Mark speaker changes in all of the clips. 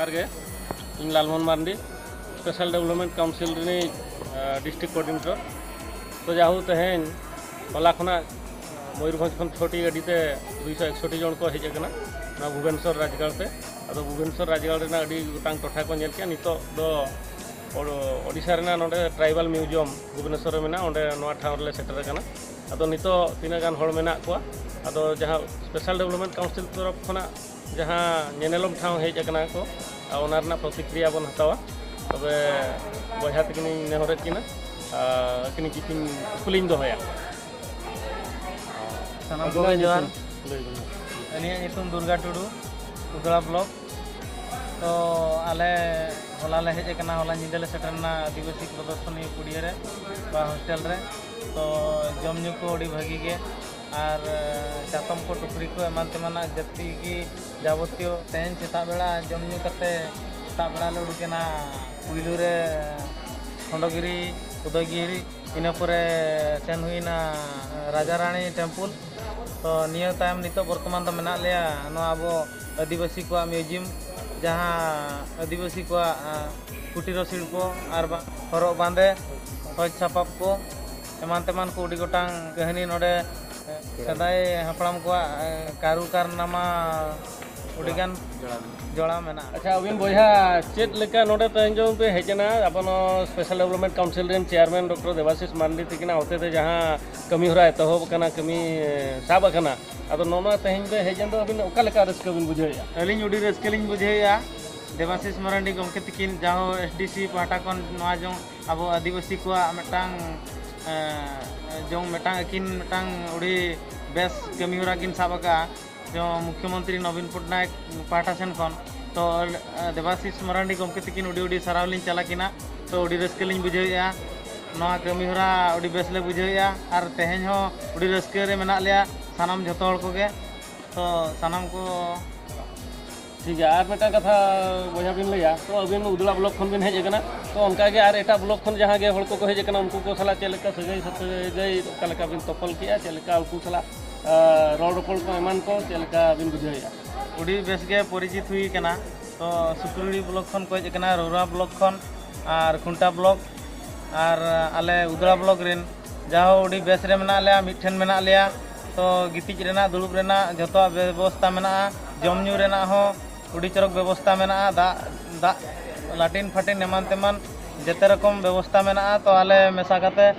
Speaker 1: जोहार गे इन Lalmohan Mardi special development council district coordinator तो जाहू तेहेन हला खना मयूरभंज खन छोटी गाड़ीते 261 जन को हेजना भुवनेश्वर राजगढ़ ते अदो भुवनेश्वर राजगढ़ गोटांग टोठा को नेल के नितो दो ओडिशा रेना नोडे ट्राइबल म्यूजियम भुवनेश्वर में ओंडे नोआ ठाव रे सेटर कना अदो नितो तीना गान होड़ मेना कोआ अदो जहां स्पेशल डेवलपमेंट काउंसिल तरफ खना जहां नेनेलम ठाव हेज अकना को ओना रना प्रतिक्रिया बन हतावा तबे बहा तकिन नेहरे किना किन किन कुलिंग दोहया
Speaker 2: सानाम को जोहार अनिया नितुम दुर्गा टुडू उदड़ा ब्लॉक तो आले होला ले हेज कना होला निदले सेटरना आदिवासी प्रदर्शनी कुड़िया रे बा हॉस्टल रे तो जमनु को ओडी भागी के और चातम को टुकड़ी को एमान तेमाना जति की जावतीय तेन सेता बेला जमनु करते सेता बेला ले उडुकेना पुइलू रे खंडगिरी उदयगिरी इना परे सेन हुईना राजा रानी टेम्पल तो निया तायम नितो वर्तमान तो मेना लिया नो आबो आदिवासी को म्यूजियम जहाँ आदिवासी को कुटीर शिल्प और हरक बांधे सज सापाब को एमान तेमान को उडी गोटांग कहानी नोडे सदाय हपड़ाम को कारू कारनामा उडीगान जोड़ा मेना।
Speaker 1: अच्छा अबिन बोया चेत लेका नोडे तेंजो पे हेजना अपन स्पेशल डेवलपमेंट काउंसिल रेन चेयरमैन डॉक्टर देवाशीष मांडी तिकिना होते थे जहाँ कमी हो रहा है तहब कना कमी साब कना अदो नोना तेहन पे हेजन दो अबिन ओका लेका रस्का बिन बुझेया
Speaker 2: अलिंग उडी रस्केलिंग बुझेया देवाशीष मारांडी गमके तिकिन जहाँ एसडीसी पाटा कन नवा जो अब आदिवासी को मेटांग जो मेटांग किन मेटांग उडी बेस कमी हो रहा किन साब का जो मुख्यमंत्री नवीन पटनायक पाटा सेन खन तो देवाशीष मारांडी गमके तिकिन उडी उडी सारावलिन चला किना तो उडी रस्केलिंग बुझेया नवा कमी हो रहा उडी बेस ले बुझेया और तेहेन हो उडी रस्के रे मेना लिया सानाम जतो हड़ को गे तो सानाम को
Speaker 1: ठीक है और मेटा कथा बोझा बिन लैया तो अबिन उदड़ा ब्लॉक खन बिन हेज कना तो उनका के और एटा ब्लॉक खन जहां गे हड़ को हेज कना उनको को सला चेलका सगई सतगई ओका बिन तपल किया चेलका उनको सला रोड रोपड़ को एमान को चेलका बिन बुझेया
Speaker 2: उडी बेस गे परिचित हुई कना तो सुकुरुड़ी ब्लॉक खन को हेज कना रोरा ब्लॉक खन और खुंटा ब्लॉक और आले उदड़ा ब्लॉक रेन जहां उडी बेस रे मेना लिया मिठन मेना लिया तो गितिज रेना दुलुब रेना जतो व्यवस्था मेना जमन्यू रेना हो उडी चरक व्यवस्था मेना दा दा लाटिन फाटिन एमान तेमान जते रकम व्यवस्था मेना तो आले मेसा काते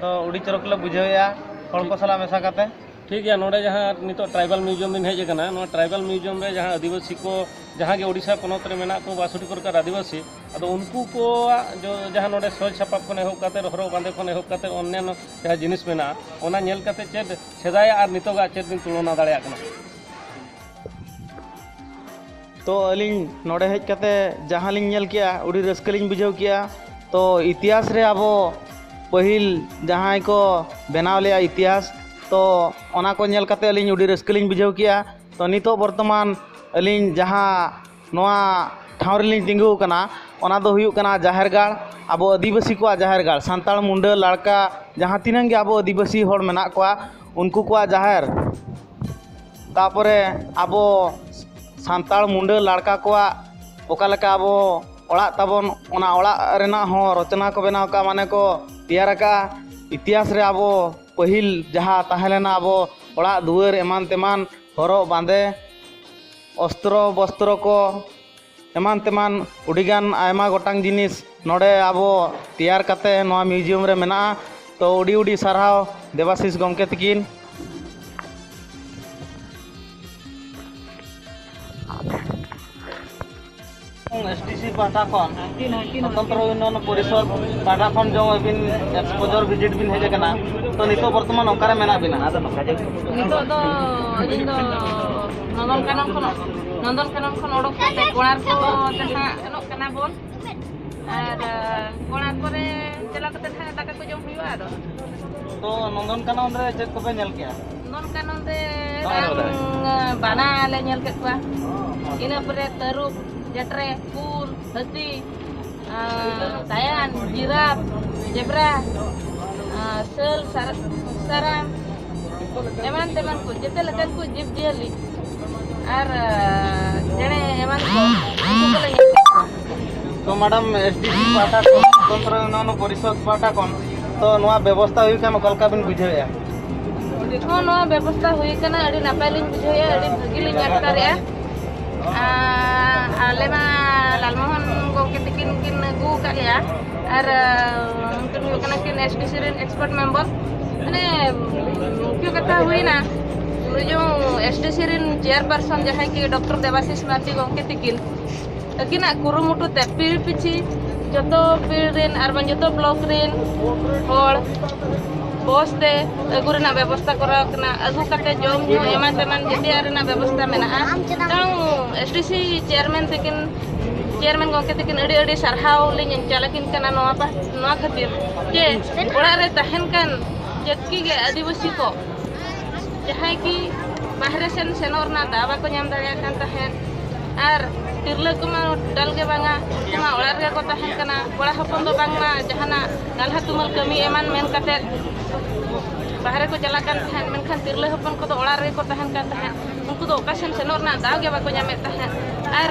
Speaker 2: तो उडी चरक ले बुझेया हड़ को सला मेसा काते
Speaker 1: ठीक है नोडे जहाँ नितो ट्राइबल म्यूजियम बिन हेज कना नो ट्राइबल म्यूजियम रे जहाँ आदिवासी को जहाँ के ओडिशा पोनत रे मेना को 62 प्रकार आदिवासी अदो उनको को जो जहाँ नोडे सज छापाब को एहब काते हरो बांधे को एहब काते अन्य जहाँ जिनिस मेना ओना नेल काते चेद सेदाय और नितोगा चेद बिन तुलना दाड़ेया कना
Speaker 2: तो अलिंग नोडे हेज काते जहाँ लिंग नेल किया उडी रस्कलिंग बुझाव किया तो इतिहास रे आबो पहिल जहाँ को बनाव लिया इतिहास तो ओना को नेल काते अलिंग उडी रस्कलिंग बुझाव किया तो नितो वर्तमान अलिंग जहाँ नोआ ठाव रेलिंग तिंगु कना ओना दो हुयु कना जाहेरगाड़ आबो आदिवासी को जाहेरगाड़ सांताल मुंडा लड़का जहाँ तीनंग गे आबो आदिवासी होड़ मेना कोआ उनको को जाहेर तापरे आबो सांताल मुंडा लड़का को ओका लेका आबो ओड़ा ताबन ओना ओड़ा रेना हो रचना को बनाव का माने को तैयार का इतिहास रे आबो पहिल जहाँ ताहेलेना आबो ओड़ा दुआर एमान तेमान हरो बांधे अस्त्र बस्त्र को एमान तेमान उडीगान आयमा गोटांग जिनिस नोडे आबो तैयार काते नोआ म्यूजियम रे मेना तो उडी उडी सारहाव देवाशीष गमके तिकिन एसटीसी पाटा खन स्वतंत्र उन्नयन परिषद पाटा खन जो अबिन एक्सपोजर विजिट बिन हेज कना तो नितो वर्तमान ओकारे मेना बिना
Speaker 3: नितो दो इन दो नंदन कानन खन ओडक काते कोणार्क जहां एनोक कना बोल और कोणार्क रे चला काते थाने दाका को जम हुआ आरो
Speaker 2: तो नंदन कानन रे चेक को पे नेल किया
Speaker 3: नंदन कानन रे बाना ले नेल के कुआ इना परे तरुप जटरे कुल हसी tayan, jirap, zebra, sel, sarang, teman-temanku, jete lekan ku jib jeli, ᱟᱨ ᱪᱮᱬᱮ ᱮᱢᱟᱱ ᱠᱚ ᱩᱱᱠᱩ ᱠᱚᱞᱮ ᱧᱮᱞ ᱠᱮᱫ ᱠᱚᱣᱟ।
Speaker 2: तो मैडम एसडीसी पाटा को स्वतंत्र उन्नयन परिषद पाटा कौन तो नवा व्यवस्था हुई का कलका बिन बुझे
Speaker 3: ᱦᱚᱸ ᱱᱚᱣᱟ ᱵᱮᱵᱚᱥᱛᱷᱟ ᱦᱩᱭ ᱠᱟᱱᱟ ᱟᱹᱰᱤ ᱱᱟᱯᱟᱭ ᱞᱤᱧ ᱵᱩᱡᱷᱟᱹᱣᱮᱜᱼᱟ ᱟᱹᱰᱤ ᱵᱷᱟᱹᱜᱤ ᱞᱤᱧ ᱟᱴᱠᱟᱨᱮᱜᱼᱟ ᱟᱞᱮ ᱢᱟ ᱞᱟᱞᱢᱳᱦᱚᱱ ᱜᱚᱢᱠᱮ ᱛᱟᱹᱠᱤᱱ ᱠᱤᱱ ᱟᱹᱜᱩ ᱟᱠᱟᱫ ᱞᱮᱭᱟ ᱟᱨ ᱩᱱᱠᱤᱱ ᱦᱩᱭᱩᱜ ᱠᱟᱱᱟ ᱠᱤᱱ एसडीसी ᱨᱮᱱ एक्सपर्ट मेंबर ᱢᱟᱱᱮ मुख्य कथा हुईना जो एसडीसी रेन चेयरपर्सन जहाँ की डॉक्टर देवाशीष मार्डी गमके तकिन अकिना कुरुमुटु ते पीढ़ी पिछी जो पीढ़ रेन और जो ब्लॉक रेन होड़ बस ते अगु रेना व्यवस्था करा कना अगु कते जम ᱧᱩ एमान तेमान जेतिया रेना व्यवस्था मेना ताऊ एसडीसी चेयरमैन तकिन चेयरमैन गमके तकिन अड़ी अड़ी सरहाव लिन चालकिन कना नोआ खातिर जे ओड़ा रे तहन कन जबकि आदिवासी को जहाँ की बाहर सेन सेनोरना दावा को नाम दाड़ा कान तहन और तिरला को मा डाल के बांगा मा ओड़ा रे को तहन कना बड़ा हपन दो बांगमा जहाना नालहा तुमल कमी एमान मेन कते बाहर को चला कान तहन मेनखान तिरला हपन को तो ओड़ा रे को तहन कान तहन उनको तो ओकाशन सेनोरना दाव के बाको नामे तहन और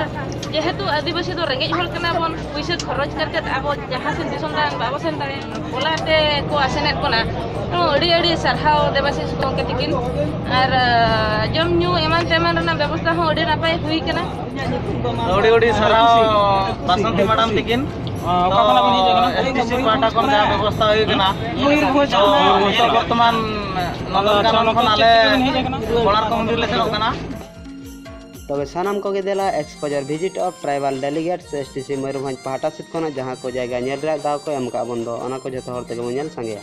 Speaker 3: जेहेतु आदिवासी दो रेंगेज होल कना बन पैसा खरच करके आबो जहाँ से दिसम दान बाबो सेन दाड़े ओलाते को आसेनेत कोना तो अड़ी अड़ी सरहाव देवाशीष गमके तकिन और जम ᱧᱩ एमान तेमान रेना व्यवस्था हो अड़ी नापाय हुई कना
Speaker 2: ओडी ओडी सराव बासंती मैडम तकिन एसडीसी पाटा को जहाँ व्यवस्था हुई कना तो वर्तमान नंदनकानन खन आले बड़ार को मंदिर ले चलो कना
Speaker 4: तबे सानाम को गेदेला exposure visit of tribal delegates STC Mayurbhanj पाहटा सेद खना जहाँ को जायगा दाव को एम का बंदो को जो हर तक संगे